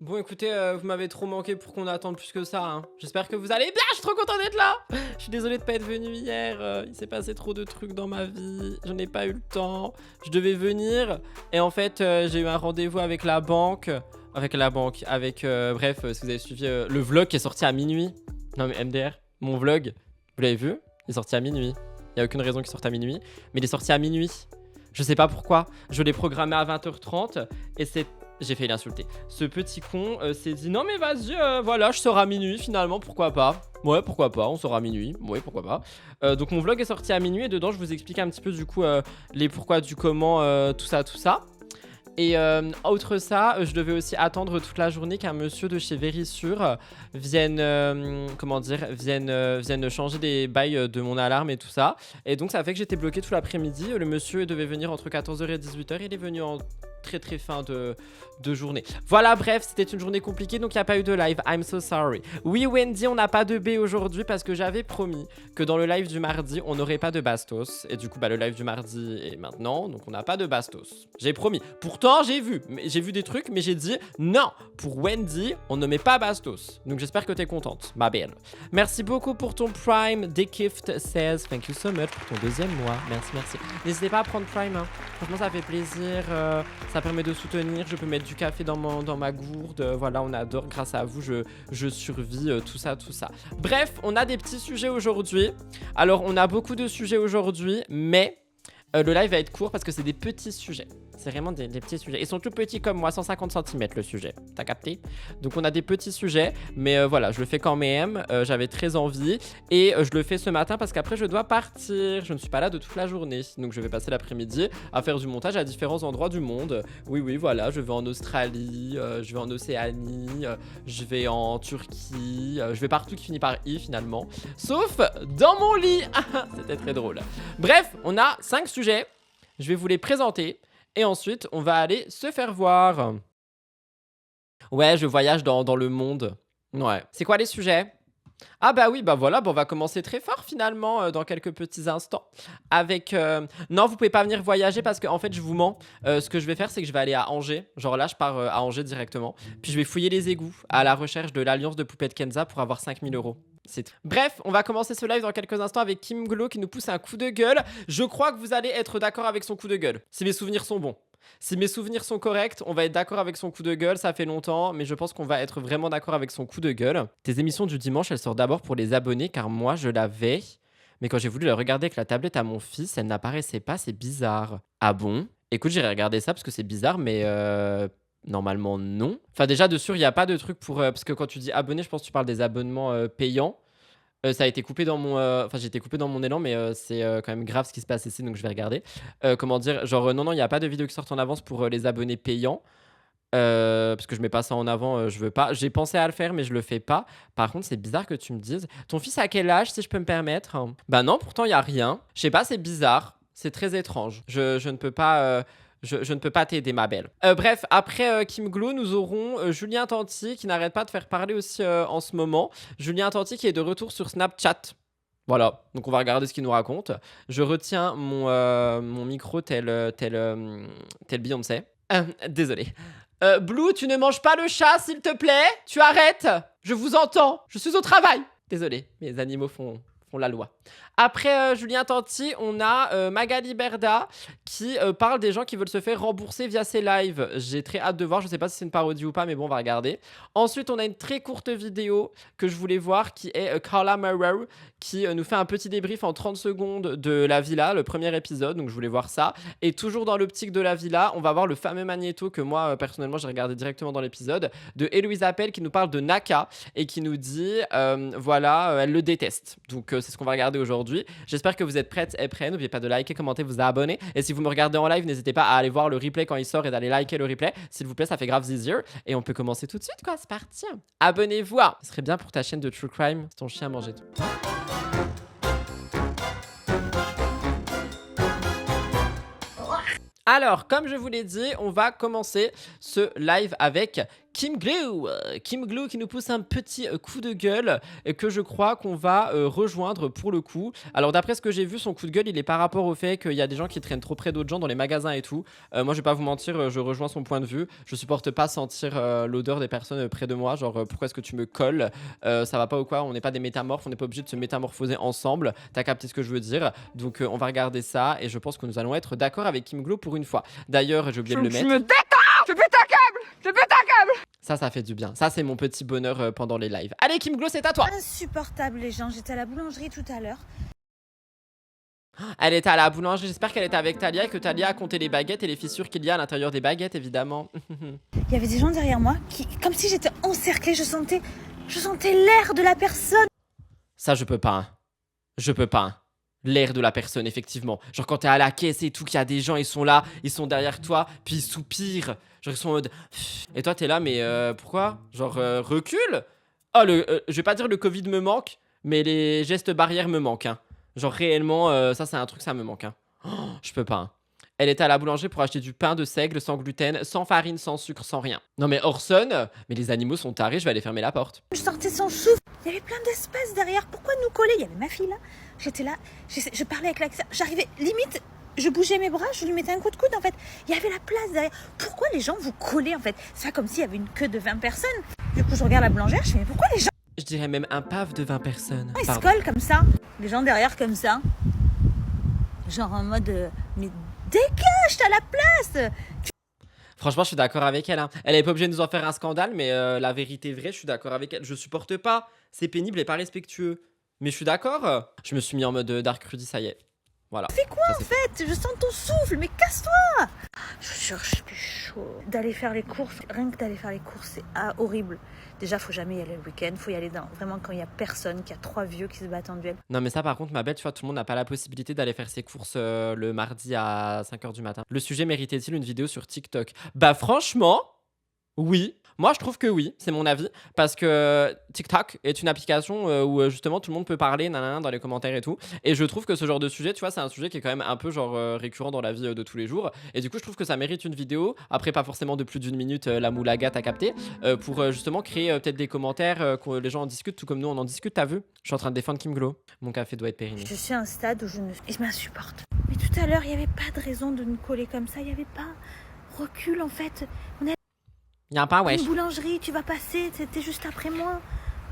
Bon, écoutez, vous m'avez trop manqué pour qu'on attende plus que ça, hein. J'espère que vous allez bien, je suis trop content d'être là. Je suis désolé de pas être venu hier, il s'est passé trop de trucs dans ma vie, je n'ai pas eu le temps. Je devais venir et en fait, j'ai eu un rendez-vous avec la banque. Bref, si vous avez suivi le vlog qui est sorti à minuit. Non mais MDR, mon vlog, vous l'avez vu? Il est sorti à minuit. Il n'y a aucune raison qu'il sorte à minuit, mais il est sorti à minuit. Je sais pas pourquoi, je l'ai programmé à 20h30 et c'est... J'ai failli l'insulter. Ce petit con s'est dit non mais vas-y, voilà, je sors à minuit finalement, pourquoi pas. Ouais, pourquoi pas, on sort à minuit, ouais, pourquoi pas. Donc mon vlog est sorti à minuit et dedans je vous explique un petit peu du coup les pourquoi du comment, tout ça. Et outre ça, je devais aussi attendre toute la journée qu'un monsieur de chez Verisure vienne changer des bails de mon alarme et tout ça. Et donc ça fait que j'étais bloqué tout l'après-midi. Le monsieur devait venir entre 14h et 18h. Il est venu en très fin de journée. Voilà, bref, c'était une journée compliquée, donc il n'y a pas eu de live. I'm so sorry. Oui, Wendy, on n'a pas de B aujourd'hui parce que j'avais promis que dans le live du mardi, on n'aurait pas de bastos. Et du coup, le live du mardi est maintenant, donc on n'a pas de bastos. J'ai promis. Pourtant, j'ai vu des trucs, mais j'ai dit non. Pour Wendy, on ne met pas bastos. Donc j'espère que t'es contente, ma belle. Merci beaucoup pour ton Prime. Dekift says thank you so much pour ton deuxième mois. Merci. N'hésitez pas à prendre Prime, hein. Franchement, ça fait plaisir. Ça permet de soutenir. Je peux mettre du café dans ma gourde. Voilà, on adore. Grâce à vous, je survis. Tout ça. Bref, on a des petits sujets aujourd'hui. Alors, on a beaucoup de sujets aujourd'hui, mais le live va être court parce que c'est des petits sujets. C'est vraiment des petits sujets. Ils sont tout petits comme moi, 150 cm le sujet. T'as capté? Donc on a des petits sujets, mais voilà, je le fais quand même. J'avais très envie et je le fais ce matin parce qu'après je dois partir. Je ne suis pas là de toute la journée. Donc je vais passer l'après-midi à faire du montage à différents endroits du monde. Oui, voilà, je vais en Australie, je vais en Océanie, je vais en Turquie, je vais partout qui finit par I finalement. Sauf dans mon lit. C'était très drôle. Bref, on a 5 sujets. Je vais vous les présenter. Et ensuite, on va aller se faire voir. Ouais, je voyage dans le monde. Ouais. C'est quoi les sujets? Ah bah oui, bah voilà, on va commencer très fort finalement dans quelques petits instants. Avec... Non, vous pouvez pas venir voyager parce qu'en fait, je vous mens. Ce que je vais faire, c'est que je vais aller à Angers. Genre là, je pars à Angers directement. Puis je vais fouiller les égouts à la recherche de l'alliance de Poupette Kenza pour avoir 5000 €. Bref, on va commencer ce live dans quelques instants avec Kim Glow qui nous pousse un coup de gueule. Je crois que vous allez être d'accord avec son coup de gueule, si mes souvenirs sont bons. Si mes souvenirs sont corrects, on va être d'accord avec son coup de gueule, ça fait longtemps, mais je pense qu'on va être vraiment d'accord avec son coup de gueule. Tes émissions du dimanche, elles sortent d'abord pour les abonnés, car moi, je l'avais. Mais quand j'ai voulu la regarder avec la tablette à mon fils, elle n'apparaissait pas, c'est bizarre. Ah bon? Écoute, j'irai regarder ça parce que c'est bizarre, mais normalement, non. Enfin, déjà, de sûr, il n'y a pas de truc pour... parce que quand tu dis abonné, je pense que tu parles des abonnements payants. Ça a été coupé dans mon... Enfin, j'ai été coupé dans mon élan, mais c'est quand même grave ce qui se passe ici, donc je vais regarder. Comment dire? Genre, non, il n'y a pas de vidéo qui sortent en avance pour les abonnés payants. Parce que je mets pas ça en avant, je veux pas. J'ai pensé à le faire, mais je le fais pas. Par contre, c'est bizarre que tu me dises. Ton fils a quel âge, si je peux me permettre? Bah non, pourtant, il n'y a rien. Je sais pas, c'est bizarre. C'est très étrange. Je ne peux pas... Je ne peux pas t'aider, ma belle. Bref, après Kim Glow, nous aurons Julien Tanti qui n'arrête pas de faire parler aussi en ce moment. Julien Tanti qui est de retour sur Snapchat. Voilà, donc on va regarder ce qu'il nous raconte. Je retiens mon micro tel Beyoncé. Désolé. Blue, tu ne manges pas le chat, s'il te plaît? Tu arrêtes? Je vous entends. Je suis au travail. Désolé, mes animaux font la loi. Après Julien Tanti, on a Magali Berda qui parle des gens qui veulent se faire rembourser via ses lives. J'ai très hâte de voir, je sais pas si c'est une parodie ou pas, mais bon, on va regarder. Ensuite, on a une très courte vidéo que je voulais voir qui est Carla Murrow qui nous fait un petit débrief en 30 secondes de La Villa, le premier épisode, donc je voulais voir ça. Et toujours dans l'optique de La Villa, on va voir le fameux magnéto que moi, personnellement, j'ai regardé directement dans l'épisode, de Héloïse Appel qui nous parle de Naka et qui nous dit, voilà, elle le déteste. Donc, c'est ce qu'on va regarder aujourd'hui. J'espère que vous êtes prêtes et prêts. N'oubliez pas de liker, commenter, vous abonner. Et si vous me regardez en live, n'hésitez pas à aller voir le replay quand il sort et d'aller liker le replay. S'il vous plaît, ça fait grave easier. Et on peut commencer tout de suite, quoi. C'est parti. Abonnez-vous. Ce serait bien pour ta chaîne de True Crime si ton chien mangeait tout. Alors, comme je vous l'ai dit, on va commencer ce live avec Kim Glue. Kim Glue qui nous pousse un petit coup de gueule et que je crois qu'on va rejoindre pour le coup. Alors d'après ce que j'ai vu, son coup de gueule il est par rapport au fait qu'il y a des gens qui traînent trop près d'autres gens dans les magasins et tout. Moi je vais pas vous mentir, je rejoins son point de vue. Je supporte pas sentir l'odeur des personnes près de moi. Genre pourquoi est-ce que tu me colles, ça va pas ou quoi? On n'est pas des métamorphes, on n'est pas obligé de se métamorphoser ensemble. T'as capté ce que je veux dire? Donc on va regarder ça et je pense que nous allons être d'accord avec Kim Glue pour une fois. D'ailleurs j'ai oublié de le mettre. Je me détends! Je pète un câble! Je pète un câble! Ça fait du bien. Ça, c'est mon petit bonheur pendant les lives. Allez, Kim Glue, c'est à toi. Insupportable, les gens. J'étais à la boulangerie tout à l'heure. Elle était à la boulangerie. J'espère qu'elle était avec Talia et que Talia a compté les baguettes et les fissures qu'il y a à l'intérieur des baguettes, évidemment. Il y avait des gens derrière moi qui, comme si j'étais encerclée, je sentais l'air de la personne. Ça, je peux pas. Hein. Je peux pas. Hein. L'air de la personne, effectivement. Genre quand t'es à la caisse et tout, qu'il y a des gens, ils sont là, ils sont derrière toi, puis ils soupirent. Genre ils sont en mode... Et toi, t'es là, mais pourquoi? Genre recule. Oh, je vais pas dire le Covid me manque, mais les gestes barrières me manquent. Hein. Genre réellement, ça c'est un truc, ça me manque. Hein. Oh, je peux pas. Hein. Elle était à la boulangerie pour acheter du pain de seigle, sans gluten, sans farine, sans sucre, sans rien. Non mais Orson, mais les animaux sont tarés, je vais aller fermer la porte. Je sortais sans souffle. Il y avait plein d'espèces derrière. Pourquoi nous coller? Il y avait ma fille là. J'étais là, je parlais avec l'accent. J'arrivais limite, je bougeais mes bras, je lui mettais un coup de coude en fait. Il y avait la place derrière. Pourquoi les gens vous collaient en fait? C'est pas comme s'il y avait une queue de 20 personnes. Du coup je regarde la boulangère, je fais mais pourquoi les gens... Je dirais même un pave de 20 personnes. Ils se collent comme ça. Les gens derrière comme ça. Genre en mode... mais dégage, t'as la place. Franchement, je suis d'accord avec elle. Hein. Elle est pas obligée de nous en faire un scandale, mais la vérité vraie, je suis d'accord avec elle. Je supporte pas. C'est pénible et pas respectueux. Mais je suis d'accord. Je me suis mis en mode Dark Rudy, ça y est. Voilà. Fais quoi ça, en fait? Je sens ton souffle, mais casse-toi. Je vous jure, je suis chaud. D'aller faire les courses, rien que d'aller faire les courses, c'est horrible. Déjà, faut jamais y aller le week-end. Faut y aller vraiment quand il y a personne, qu'il y a 3 vieux qui se battent en duel. Non, mais ça, par contre, ma belle, tu vois, tout le monde n'a pas la possibilité d'aller faire ses courses le mardi à 5h du matin. Le sujet méritait-il une vidéo sur TikTok? Bah, franchement, oui. Moi, je trouve que oui, c'est mon avis. Parce que TikTok est une application où justement tout le monde peut parler nanana, dans les commentaires et tout. Et je trouve que ce genre de sujet, tu vois, c'est un sujet qui est quand même un peu genre récurrent dans la vie de tous les jours. Et du coup, je trouve que ça mérite une vidéo. Après, pas forcément de plus d'1 minute, la moulaga, t'as capté. Pour justement créer peut-être des commentaires, que les gens en discutent, tout comme nous on en discute, t'as vu? Je suis en train de défendre Kim Glue. Mon café doit être périmé. Je suis à un stade où je m'insupporte. Mais tout à l'heure, il n'y avait pas de raison de nous coller comme ça. Il n'y avait pas recul en fait. On est Y'a pas, wesh. une boulangerie, tu vas passer, c'était juste après moi.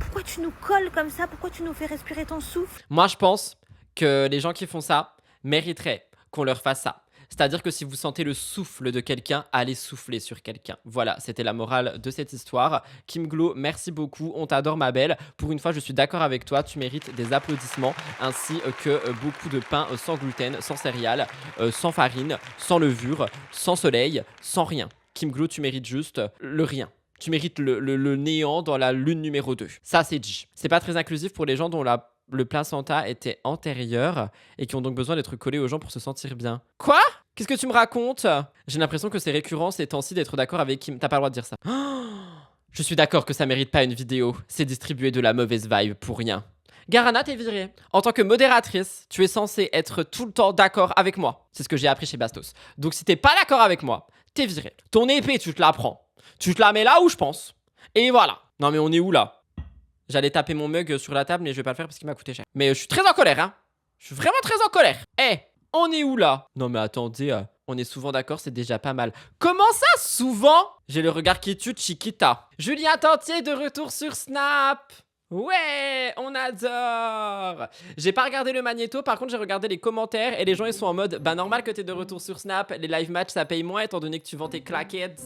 Pourquoi tu nous colles comme ça? Pourquoi tu nous fais respirer ton souffle? Moi, je pense que les gens qui font ça mériteraient qu'on leur fasse ça. C'est-à-dire que si vous sentez le souffle de quelqu'un, allez souffler sur quelqu'un. Voilà, c'était la morale de cette histoire. Kim Glue, merci beaucoup. On t'adore, ma belle. Pour une fois, je suis d'accord avec toi. Tu mérites des applaudissements ainsi que beaucoup de pain sans gluten, sans céréales, sans farine, sans levure, sans soleil, sans rien. Kim Glue, tu mérites juste le rien. Tu mérites le néant dans la lune numéro 2. Ça, c'est dit. C'est pas très inclusif pour les gens dont le placenta était antérieur et qui ont donc besoin d'être collés aux gens pour se sentir bien. Quoi? Qu'est-ce que tu me racontes? J'ai l'impression que c'est récurrent ces temps-ci d'être d'accord avec Kim. T'as pas le droit de dire ça. Oh, je suis d'accord que ça mérite pas une vidéo. C'est distribuer de la mauvaise vibe pour rien. Garana, t'es virée. En tant que modératrice, tu es censée être tout le temps d'accord avec moi. C'est ce que j'ai appris chez Bastos. Donc si t'es pas d'accord avec moi, t'es virée. Ton épée, tu te la prends. Tu te la mets là où je pense. Et voilà. Non mais on est où là? J'allais taper mon mug sur la table mais je vais pas le faire parce qu'il m'a coûté cher. Mais je suis très en colère, hein. Je suis vraiment très en colère. Eh, on est où là? Non mais attendez, on est souvent d'accord, c'est déjà pas mal. Comment ça, souvent? J'ai le regard qui tue de Chiquita. Julien Tantier de retour sur Snap. Ouais, on adore. J'ai pas regardé le magnéto, par contre j'ai regardé les commentaires et les gens ils sont en mode bah normal que t'es de retour sur Snap, les live match ça paye moins étant donné que tu vends tes claquettes.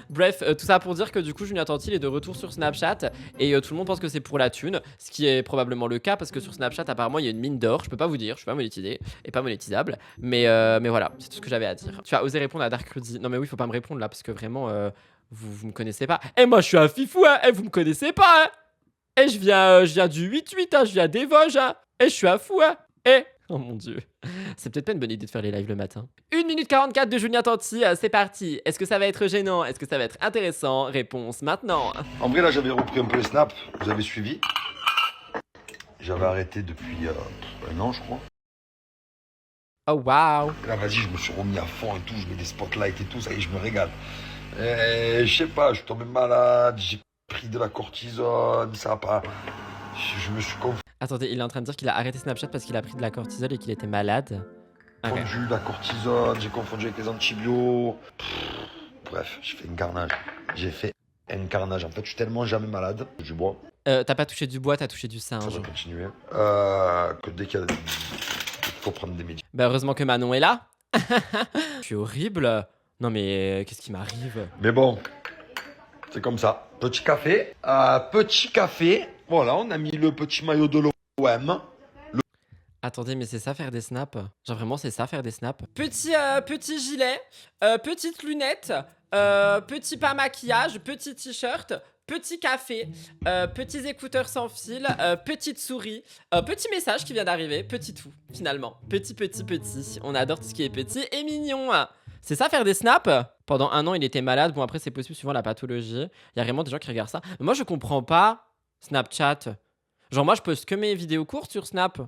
Bref, tout ça pour dire que du coup Julien Tanti il est de retour sur Snapchat et tout le monde pense que c'est pour la thune, ce qui est probablement le cas parce que sur Snapchat apparemment il y a une mine d'or, je peux pas vous dire, je suis pas monétisé et pas monétisable, mais voilà, c'est tout ce que j'avais à dire. Tu as osé répondre à Dark Rudy. Non mais oui, faut pas me répondre là parce que vraiment vous me connaissez pas. Et moi je suis un fifou, hein, et vous me connaissez pas, hein. Et je viens du 8-8, hein, je viens des Vosges, hein. Et je suis à fou, hein. Et... Oh mon dieu. C'est peut-être pas une bonne idée de faire les lives le matin. 1 minute 44 de Julien Tanti, c'est parti. Est-ce que ça va être gênant? Est-ce que ça va être intéressant? Réponse maintenant. En vrai, là, j'avais repris un peu les snaps, vous avez suivi. J'avais arrêté depuis 1 an, je crois. Oh waouh. Là, vas-y, je me suis remis à fond et tout, je mets des spotlights et tout, ça y est, je me régale. Et je sais pas, je suis tombé malade, j'ai pris de la cortisone, ça a pas... Je me suis Attendez, il est en train de dire qu'il a arrêté Snapchat parce qu'il a pris de la cortisol et qu'il était malade. Ok. confondu la cortisone, j'ai confondu avec les antibiotiques. Bref, j'ai fait un carnage. J'ai fait un carnage. En fait, je suis tellement jamais malade, du bois, T'as pas touché du bois, t'as touché du ça singe. va continuer. Que dès qu'il faut prendre des médicaments. Bah heureusement que Manon est là. Je suis horrible. Non mais qu'est-ce qui m'arrive? Mais bon, c'est comme ça. Petit café. Petit café. Voilà, on a mis le petit maillot de l'OM. Attendez, mais c'est ça faire des snaps? Genre vraiment c'est ça faire des snaps? Petit gilet, petite lunette, petit pas maquillage, petit t-shirt, petit café, petits écouteurs sans fil, petite souris, petit message qui vient d'arriver, petit tout finalement. Petit. On adore tout ce qui est petit et mignon. C'est ça faire des snaps? Pendant 1 an il était malade, bon après c'est possible suivant la pathologie. Il y a vraiment des gens qui regardent ça. Mais moi je comprends pas Snapchat. Genre moi je poste que mes vidéos courtes sur Snap.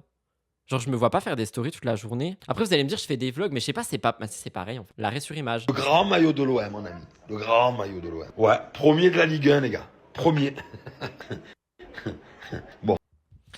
Genre, je me vois pas faire des stories toute la journée. Après, vous allez me dire, je fais des vlogs, mais je sais pas, c'est pareil en fait. L'arrêt sur image. Le grand maillot de l'OM, mon ami. Le grand maillot de l'OM. Ouais, premier de la Ligue 1, les gars. Premier. Bon.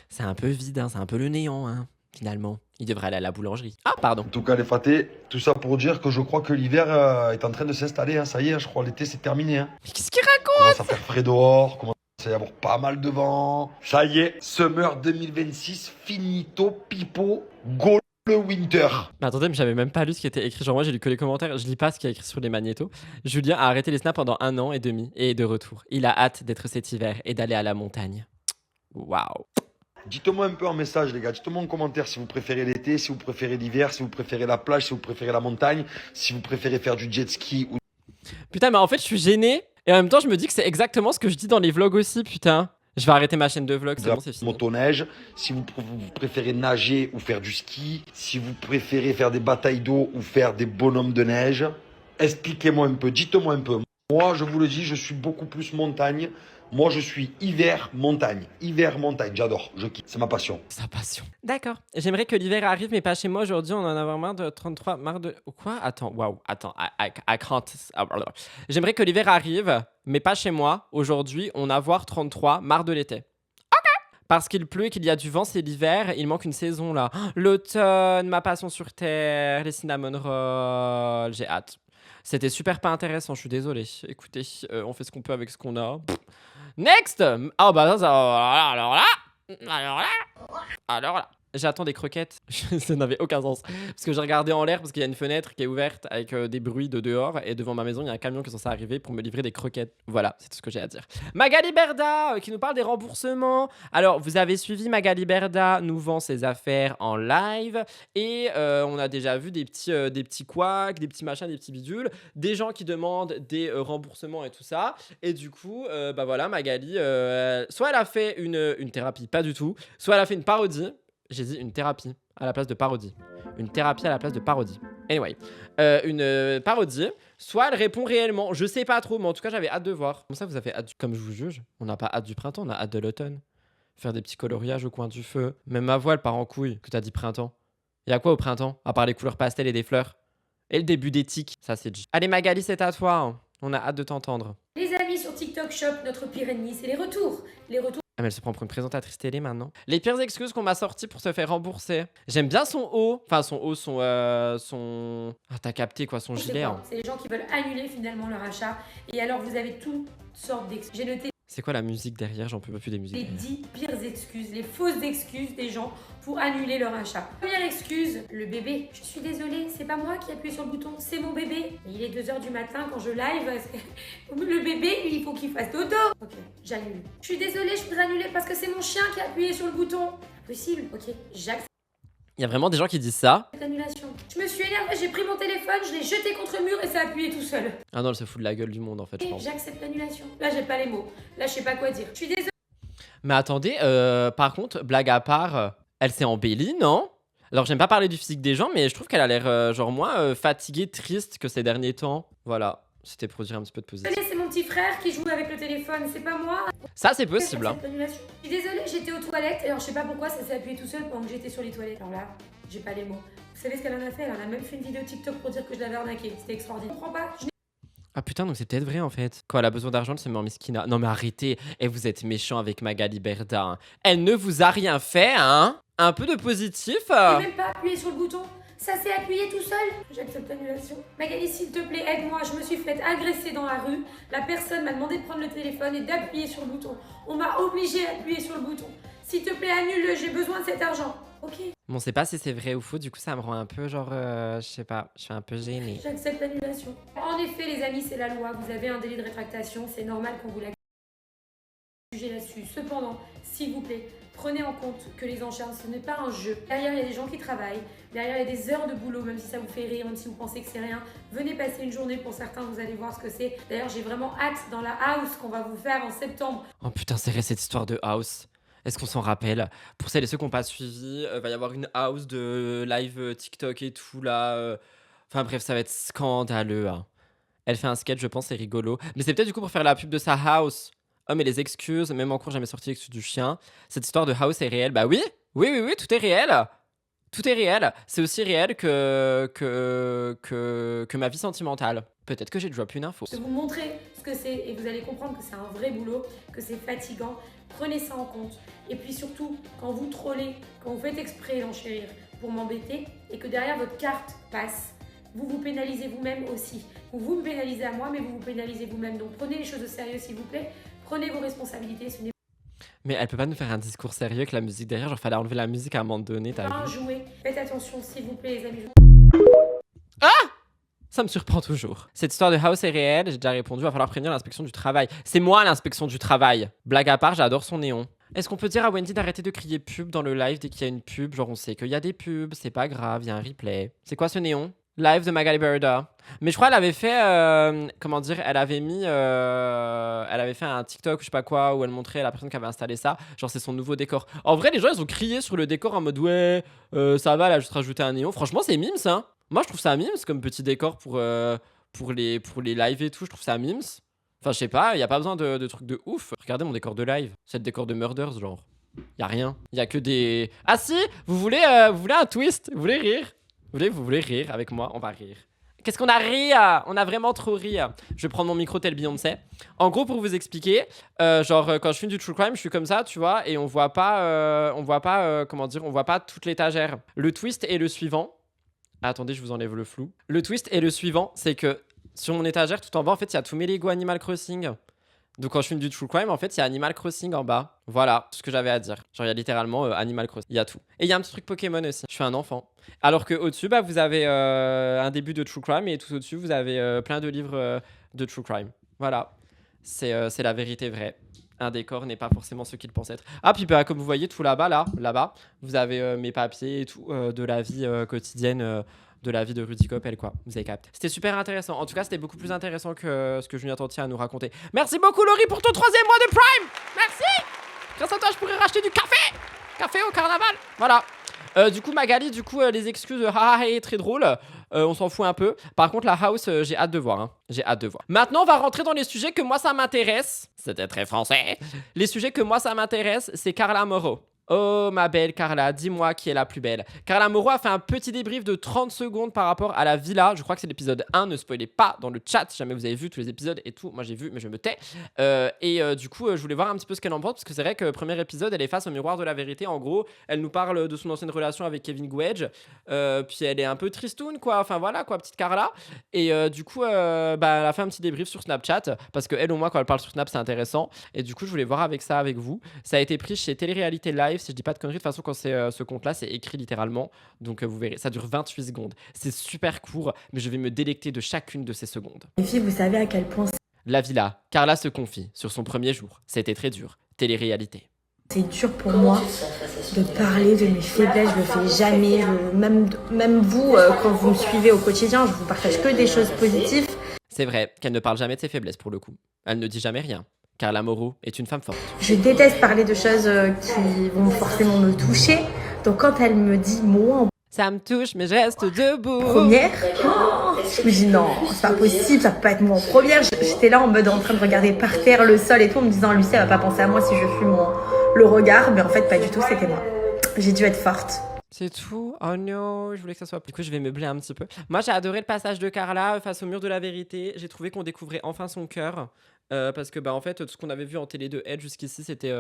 C'est un peu vide, hein, c'est un peu le néant, hein, finalement. Il devrait aller à la boulangerie. Ah, pardon. En tout cas, les fatés, tout ça pour dire que je crois que l'hiver est en train de s'installer. Hein. Ça y est, je crois l'été c'est terminé. Hein. Mais qu'est-ce qu'il raconte? Commence à faire frais dehors, commence à y avoir pas mal de vent. Ça y est, Summer 2026, finito, pipo, go le winter. Mais attendez, mais j'avais même pas lu ce qui était écrit. Genre, moi, j'ai lu que les commentaires. Je lis pas ce qui est écrit sur les magnétos. Julien a arrêté les snaps pendant 1 an et demi et est de retour. Il a hâte d'être cet hiver et d'aller à la montagne. Waouh. Dites-moi un peu en message, les gars. Dites-moi en commentaire si vous préférez l'été, si vous préférez l'hiver, si vous préférez la plage, si vous préférez la montagne, si vous préférez faire du jet ski ou... Putain, mais en fait, je suis gêné. Et en même temps, je me dis que c'est exactement ce que je dis dans les vlogs aussi, putain. Je vais arrêter ma chaîne de vlogs, c'est bon, c'est fini. motoneige, si vous préférez nager ou faire du ski, si vous préférez faire des batailles d'eau ou faire des bonhommes de neige. Expliquez-moi un peu, dites-moi un peu. Moi, je vous le dis, je suis beaucoup plus montagne. Moi, je suis hiver, montagne. Hiver, montagne, j'adore, je kiffe, c'est ma passion. Sa passion. D'accord. J'aimerais que l'hiver arrive, mais pas chez moi aujourd'hui. On en a avoir marre de 33, marre de... Quoi? Attends, waouh, attends. I can't... J'aimerais que l'hiver arrive, mais pas chez moi. Aujourd'hui, on a voir 33, marre de l'été. Ok. Parce qu'il pleut et qu'il y a du vent, c'est l'hiver. Il manque une saison, là. L'automne, ma passion sur terre, les cinnamon rolls. J'ai hâte. C'était super pas intéressant, je suis désolé. Écoutez, on fait ce qu'on peut avec ce qu'on a. Next! Ah bah alors là. J'attends des croquettes. Ça n'avait aucun sens. Parce que j'ai regardé en l'air parce qu'il y a une fenêtre qui est ouverte avec des bruits de dehors. Et devant ma maison, il y a un camion qui est censé arriver pour me livrer des croquettes. Voilà, c'est tout ce que j'ai à dire. Magali Berda qui nous parle des remboursements. Alors, vous avez suivi Magali Berda nous vend ses affaires en live. Et on a déjà vu des petits couacs, des petits machins, des petits bidules. Des gens qui demandent des remboursements et tout ça. Et du coup, bah voilà, Magali, soit elle a fait une thérapie, pas du tout. Soit elle a fait une parodie. J'ai dit une thérapie à la place de parodie. Une thérapie à la place de parodie. Anyway, une parodie. Soit elle répond réellement. Je sais pas trop, mais en tout cas, j'avais hâte de voir. Comme ça, vous avez hâte comme je vous juge. On n'a pas hâte du printemps, on a hâte de l'automne. Faire des petits coloriages au coin du feu. Même ma voix, elle part en couille que t'as dit printemps. Y a quoi au printemps, à part les couleurs pastel et des fleurs? Et le début des tics. Ça, c'est G. Allez, Magali, c'est à toi. Hein. On a hâte de t'entendre. Les amis, sur TikTok Shop, notre pire ennemi, c'est les retours. Les retours. Ah mais elle se prend pour une présentatrice télé maintenant. Les pires excuses qu'on m'a sorties pour se faire rembourser. J'aime bien son haut. Enfin son haut, son... Ah t'as capté quoi, son gilet. Hein. C'est les gens qui veulent annuler finalement leur achat. Et alors vous avez toutes sortes d'excuses. J'ai noté C'est quoi la musique derrière? J'en peux plus des musiques. les 10 pires excuses, les fausses excuses des gens pour annuler leur achat. Première excuse, le bébé. Je suis désolée, c'est pas moi qui ai appuyé sur le bouton, c'est mon bébé. Et il est 2h du matin quand je live. Le bébé, lui, il faut qu'il fasse dodo. Ok, j'annule. Je suis désolée, je voudrais annuler parce que c'est mon chien qui a appuyé sur le bouton. Possible, ok, j'accepte. Il y a vraiment des gens qui disent ça. L'annulation. Je me suis énervée, j'ai pris mon téléphone, je l'ai jeté contre le mur et ça a appuyé tout seul. Ah non, elle se fout de la gueule du monde en fait, je Et pense. j'accepte l'annulation. Là, j'ai pas les mots. Là, je sais pas quoi dire. Je suis désolée. Mais attendez, par contre, blague à part, elle s'est embellie, non? Alors j'aime pas parler du physique des gens, mais je trouve qu'elle a l'air genre moins fatiguée, triste que ces derniers temps. Voilà, c'était pour dire un petit peu de positif. C'est mon petit frère qui joue avec le téléphone, c'est pas moi. Ça c'est possible, hein. J'accepte l'annulation. Je suis désolée, j'étais aux toilettes. Alors, je sais pas pourquoi ça s'est appuyé tout seul pendant que j'étais sur les toilettes. Alors là, j'ai pas les mots. Vous savez ce qu'elle en a fait? Elle en a même fait une vidéo TikTok pour dire que je l'avais arnaqué. C'était extraordinaire. Je comprends pas. Ah putain, donc c'est peut-être vrai en fait. Quand elle a besoin d'argent, elle se met en miskina. Non mais arrêtez, et vous êtes méchant avec Magali Berda. Hein. Elle ne vous a rien fait, hein? Un peu de positif J'ai même pas appuyé sur le bouton. Ça s'est appuyé tout seul. J'accepte l'annulation. Magali, s'il te plaît, aide-moi. Je me suis faite agresser dans la rue. La personne m'a demandé de prendre le téléphone et d'appuyer sur le bouton. On m'a obligé d'appuyer sur le bouton. S'il te plaît, annule-le. J'ai besoin de cet argent. Ok. Bon, on sait pas si c'est vrai ou faux, du coup ça me rend un peu genre, je sais pas, je suis un peu gênée. J'accepte l'annulation. En effet, les amis, c'est la loi. Vous avez un délai de rétractation. C'est normal qu'on vous la juge là-dessus. Cependant, s'il vous plaît, prenez en compte que les enchères, ce n'est pas un jeu. Derrière, il y a des gens qui travaillent. Derrière, il y a des heures de boulot, même si ça vous fait rire, même si vous pensez que c'est rien. Venez passer une journée pour certains, vous allez voir ce que c'est. D'ailleurs, j'ai vraiment hâte dans la house qu'on va vous faire en septembre. Oh putain, c'est vrai cette histoire de house. Est-ce qu'on s'en rappelle? Pour celles et ceux qui n'ont pas suivi, va y avoir une house de live TikTok et tout là. Enfin bref, ça va être scandaleux. Hein. Elle fait un sketch, je pense, c'est rigolo. Mais c'est peut-être du coup pour faire la pub de sa house. Oh mais les excuses, même en cours jamais sorti l'excuse du chien. Cette histoire de house est réelle. Bah oui, oui, tout est réel. Tout est réel. C'est aussi réel que ma vie sentimentale. Peut-être que j'ai drop une info. Je vais vous montrer ce que c'est et vous allez comprendre que c'est un vrai boulot, que c'est fatigant. Prenez ça en compte. Et puis surtout, quand vous trollez, quand vous faites exprès d'enchérir pour m'embêter et que derrière votre carte passe, vous vous pénalisez vous-même aussi. Vous me pénalisez à moi, mais vous vous pénalisez vous-même. Donc prenez les choses au sérieux s'il vous plaît. Prenez vos responsabilités. Ce n'est Mais elle peut pas nous faire un discours sérieux avec la musique derrière. Genre fallait enlever la musique à un moment donné, t'as pas un vu? jouet. Faites attention s'il vous plaît les amis. Ça me surprend toujours. Cette histoire de house est réelle, j'ai déjà répondu, va falloir prévenir l'inspection du travail. C'est moi l'inspection du travail. Blague à part, j'adore son néon. Est-ce qu'on peut dire à Wendy d'arrêter de crier pub dans le live dès qu'il y a une pub? Genre on sait qu'il y a des pubs, c'est pas grave, il y a un replay. C'est quoi ce néon? Live de Magali Berda. Mais je crois qu'elle avait fait, comment dire, elle avait fait un TikTok ou je sais pas quoi où elle montrait la personne qui avait installé ça. Genre c'est son nouveau décor. En vrai les gens ils ont crié sur le décor en mode ouais, ça va, elle a juste rajouté un néon. Franchement c'est mimes hein. Moi je trouve ça mimes comme petit décor pour les lives et tout. Je trouve ça mimes. Enfin je sais pas, y a pas besoin de trucs de ouf. Regardez mon décor de live. C'est le décor de Murders genre. Y a rien. Y a que des... Ah si, vous voulez un twist? Vous voulez rire? Vous voulez rire avec moi? On va rire. Qu'est-ce qu'on a ri? On a vraiment trop ri. Je vais prendre mon micro tel Beyoncé. En gros, pour vous expliquer, genre quand je filme du true crime, je suis comme ça, tu vois, et on voit pas toute l'étagère. Le twist est le suivant. Attendez, je vous enlève le flou. Le twist est le suivant, c'est que sur mon étagère, tout en bas, en fait, il y a tous mes Lego Animal Crossing. Donc quand je filme du true crime, en fait, il y a Animal Crossing en bas. Voilà, tout ce que j'avais à dire. Genre, il y a littéralement Animal Crossing. Il y a tout. Et il y a un petit truc Pokémon aussi. Je suis un enfant. Alors que au-dessus, bah, vous avez un début de true crime et tout au-dessus, vous avez plein de livres de true crime. Voilà. C'est la vérité vraie. Un décor n'est pas forcément ce qu'il pense être. Ah, puis bah, comme vous voyez, tout là-bas, vous avez mes papiers et tout de la vie quotidienne. De la vie de Rudy Koppel, quoi. Vous avez capté. C'était super intéressant. En tout cas, c'était beaucoup plus intéressant que ce que Julien Tantier a à nous raconter. Merci beaucoup, Laurie, pour ton 3e mois de Prime. Merci. Grâce à toi, je pourrais racheter du café. Café au carnaval. Voilà. Du coup, Magali, les excuses, très drôle. On s'en fout un peu. Par contre, la house, j'ai hâte de voir. Hein. J'ai hâte de voir. Maintenant, on va rentrer dans les sujets que moi, ça m'intéresse. C'était très français. Les sujets que moi, ça m'intéresse, c'est Carla Moreau. Oh ma belle Carla, dis-moi qui est la plus belle. Carla Moreau a fait un petit débrief de 30 secondes par rapport à la villa. Je crois que c'est l'épisode 1, ne spoilez pas dans le chat si jamais vous avez vu tous les épisodes et tout. Moi j'ai vu mais je me tais. Du coup je voulais voir un petit peu ce qu'elle en pense parce que c'est vrai que le premier épisode elle est face au miroir de la vérité. En gros elle nous parle de son ancienne relation avec Kevin Guedj. Puis elle est un peu tristoune quoi. Enfin voilà quoi, petite Carla. Et elle a fait un petit débrief sur Snapchat parce que elle ou moi quand elle parle sur Snap c'est intéressant. Et du coup je voulais voir avec vous. Ça a été pris chez Télé-Réalité Live. Si je dis pas de conneries, de toute façon, quand c'est ce compte-là, c'est écrit littéralement. Donc, vous verrez, ça dure 28 secondes. C'est super court, mais je vais me délecter de chacune de ces secondes. Les filles, vous savez à quel point La villa. Carla se confie sur son premier jour. C'était très dur. Télé-réalité. c'est dur pour moi de parler de mes faiblesses. Je le fais jamais. Même vous, quand vous me suivez au quotidien, je vous partage que des choses positives. C'est vrai qu'elle ne parle jamais de ses faiblesses pour le coup. Elle ne dit jamais rien. Carla Moreau est une femme forte. Je déteste parler de choses qui vont forcément me toucher. Donc quand elle me dit moi ça me touche, mais je reste debout. Première, je me dis non, c'est pas possible, ça peut pas être moi en première. J'étais là en mode en train de regarder par terre le sol et tout en me disant Lucie elle va pas penser à moi si je fuis le regard, mais en fait pas du tout, c'était moi. J'ai dû être forte. C'est tout? Oh non, je voulais que ça soit plus. Du coup, je vais meubler un petit peu. Moi, j'ai adoré le passage de Carla face au mur de la vérité. J'ai trouvé qu'on découvrait enfin son cœur. Parce que, bah, en fait, tout ce qu'on avait vu en télé de Elle jusqu'ici, c'était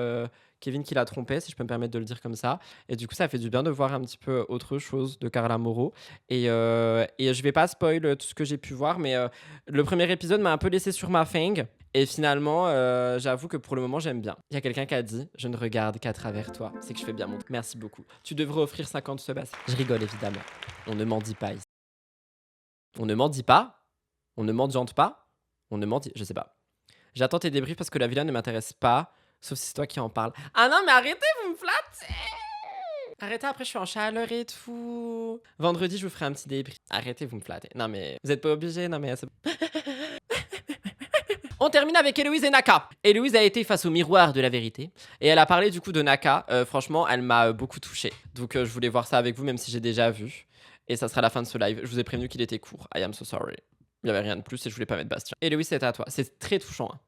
Kevin qui la trompait, si je peux me permettre de le dire comme ça. Et du coup, ça fait du bien de voir un petit peu autre chose de Carla Moreau. Et je vais pas spoil tout ce que j'ai pu voir, mais le premier épisode m'a un peu laissé sur ma faim. Et finalement, j'avoue que pour le moment, j'aime bien. Il y a quelqu'un qui a dit « Je ne regarde qu'à travers toi ». C'est que je fais bien mon truc. Merci beaucoup. Tu devrais offrir 50 subs. Je rigole, évidemment. On ne m'en dit pas ici. On ne m'en dit pas? On ne mendiante pas? On ne m'en dit... Je sais pas. J'attends tes débriefs parce que la villa ne m'intéresse pas. Sauf si c'est toi qui en parles. Ah non, mais arrêtez, vous me flattez! Arrêtez, après je suis en chaleur et tout. Vendredi, je vous ferai un petit débrief. Arrêtez, vous me flattez. Non, mais vous êtes pas obligés. Non, mais... On termine avec Héloïse et Naka. Héloïse a été face au miroir de la vérité et elle a parlé du coup de Naka. Franchement, elle m'a beaucoup touché. Donc je voulais voir ça avec vous, même si j'ai déjà vu. Et ça sera la fin de ce live. Je vous ai prévenu qu'il était court. I am so sorry. Il n'y avait rien de plus et je voulais pas mettre Bastien. Héloïse, c'est à toi. C'est très touchant. Hein.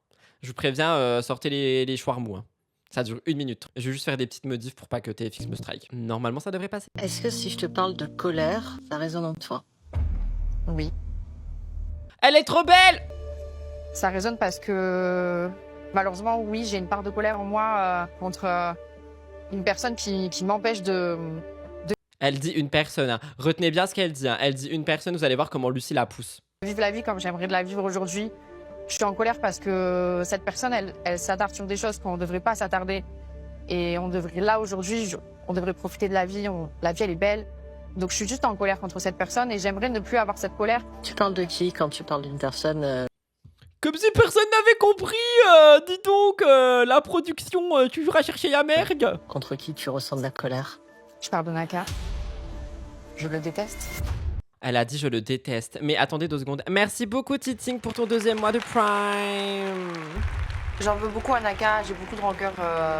Je vous préviens, sortez les shawarmous. Hein. Ça dure 1 minute. Je vais juste faire des petites modifs pour pas que TFX me strike. Normalement, ça devrait passer. Est-ce que si je te parle de colère, ça résonne en toi? Oui. Elle est trop belle! Ça résonne parce que malheureusement, oui, j'ai une part de colère en moi contre une personne qui m'empêche de... Elle dit une personne. Hein. Retenez bien ce qu'elle dit. Hein. Elle dit une personne, vous allez voir comment Lucie la pousse. Vivre la vie comme j'aimerais de la vivre aujourd'hui. Je suis en colère parce que cette personne, elle s'attarde sur des choses qu'on ne devrait pas s'attarder. Et on devrait, là, aujourd'hui, on devrait profiter de la vie. La vie, elle est belle. Donc, je suis juste en colère contre cette personne et j'aimerais ne plus avoir cette colère. Tu parles de qui quand tu parles d'une personne Comme si personne n'avait compris. Dis donc, la production, tu vas chercher la merde. contre qui tu ressens de la colère? Je parle de Naka. Je le déteste. Elle a dit je le déteste. Mais attendez 2 secondes. Merci beaucoup Titing pour ton 2e mois de Prime. J'en veux beaucoup à Naka. J'ai beaucoup de rancœur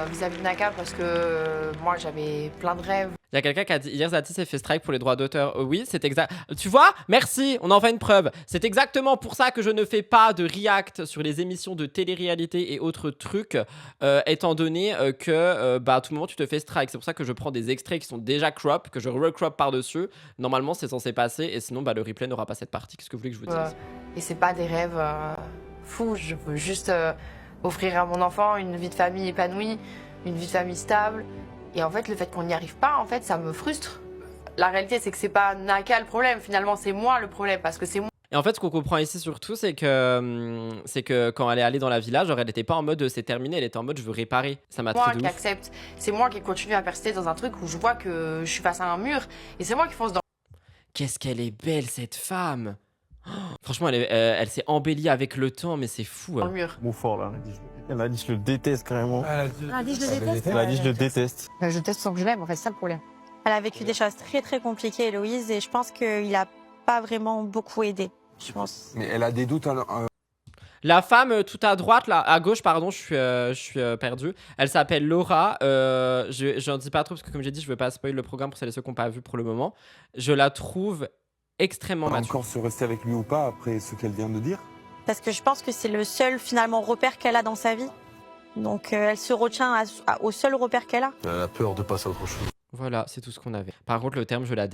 vis-à-vis de Naka parce que moi, j'avais plein de rêves. Il y a quelqu'un qui a dit hier Zati s'est fait strike pour les droits d'auteur. Oui, c'est exact. Tu vois? Merci, on en fait une preuve. C'est exactement pour ça que je ne fais pas de react sur les émissions de télé-réalité et autres trucs, étant donné que à tout moment tu te fais strike. C'est pour ça que je prends des extraits qui sont déjà crop, que je recrop par-dessus. Normalement, c'est censé passer et sinon le replay n'aura pas cette partie. Qu'est-ce que vous voulez que je vous dise? Et c'est pas des rêves fous. Je veux juste offrir à mon enfant une vie de famille épanouie, une vie de famille stable. Et en fait, le fait qu'on n'y arrive pas, en fait, ça me frustre. La réalité, c'est que c'est pas Naka le problème. Finalement, c'est moi le problème parce que c'est moi. Et en fait, ce qu'on comprend ici surtout, c'est que quand elle est allée dans la villa, genre elle était pas en mode c'est terminé, elle était en mode je veux réparer. Ça m'a très de qui ouf. Accepte. C'est moi qui continue à persister dans un truc où je vois que je suis face à un mur et c'est moi qui fonce dans. Qu'est-ce qu'elle est belle cette femme. Oh, franchement, elle s'est embellie avec le temps, mais c'est fou. Dans le mur. Bon fort là, elle a dit je le déteste carrément. Elle a dit je le déteste. Elle a dit je le déteste. Je teste sans que je l'aime, en fait, c'est ça le problème. Elle a vécu des choses très très compliquées, Héloïse, et je pense qu'il a pas vraiment beaucoup aidé. Je pense. Mais elle a des doutes La femme tout à droite, là, à gauche, pardon, je suis perdu. Elle s'appelle Laura. J'en dis pas trop parce que comme j'ai dit, je veux pas spoiler le programme pour celles et ceux qui n'ont pas vu pour le moment. Je la trouve extrêmement mature. encore se rester avec lui ou pas après ce qu'elle vient de dire. Parce que je pense que c'est le seul finalement repère qu'elle a dans sa vie. Donc elle se retient au seul repère qu'elle a. Elle a peur de passer à autre chose. Voilà, c'est tout ce qu'on avait. Par contre, le terme je le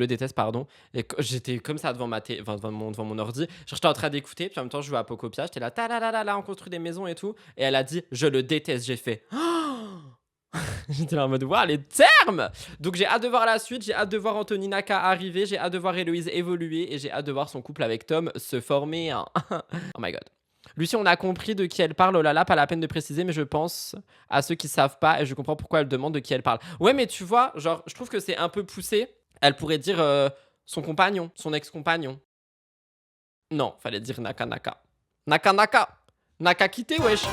déteste, pardon. Et j'étais comme ça devant mon ordi. Genre, j'étais en train d'écouter, puis en même temps, je jouais à Pocopia. J'étais là, là, on construit des maisons et tout. Et elle a dit, je le déteste. J'ai fait, j'étais là en mode, waouh, les termes! Donc, j'ai hâte de voir la suite. J'ai hâte de voir Anthony Naka arriver. J'ai hâte de voir Héloïse évoluer. Et j'ai hâte de voir son couple avec Tom se former. Hein. Oh my god. Lucie, on a compris de qui elle parle, oh là là, pas la peine de préciser, mais je pense à ceux qui savent pas et je comprends pourquoi elle demande de qui elle parle. Ouais, mais tu vois, genre, je trouve que c'est un peu poussé. Elle pourrait dire son compagnon, son ex-compagnon. Non, fallait dire Naka. Naka quitté, wesh.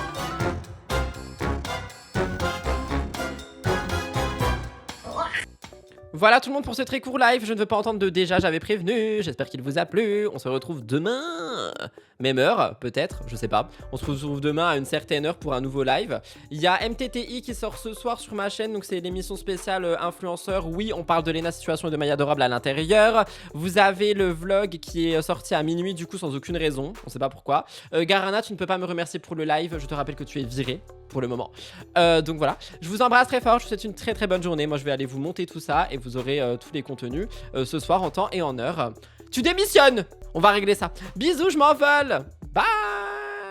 Voilà tout le monde pour ce très court live. Je ne veux pas entendre de déjà, j'avais prévenu. J'espère qu'il vous a plu. On se retrouve demain. Même heure, peut-être, je sais pas. On se retrouve demain à une certaine heure pour un nouveau live. Il y a MTTI qui sort ce soir sur ma chaîne. Donc c'est l'émission spéciale influenceur. Oui, on parle de Lena Situation et de Maya Adorable à l'intérieur. Vous avez le vlog qui est sorti à minuit, du coup sans aucune raison. On sait pas pourquoi. Garana, tu ne peux pas me remercier pour le live. Je te rappelle que tu es viré. pour le moment. Donc voilà, je vous embrasse très fort, je vous souhaite une très très bonne journée. Moi je vais aller vous monter tout ça et vous aurez tous les contenus ce soir en temps et en heure. Tu démissionnes. On va régler ça. Bisous, je m'envole. Bye.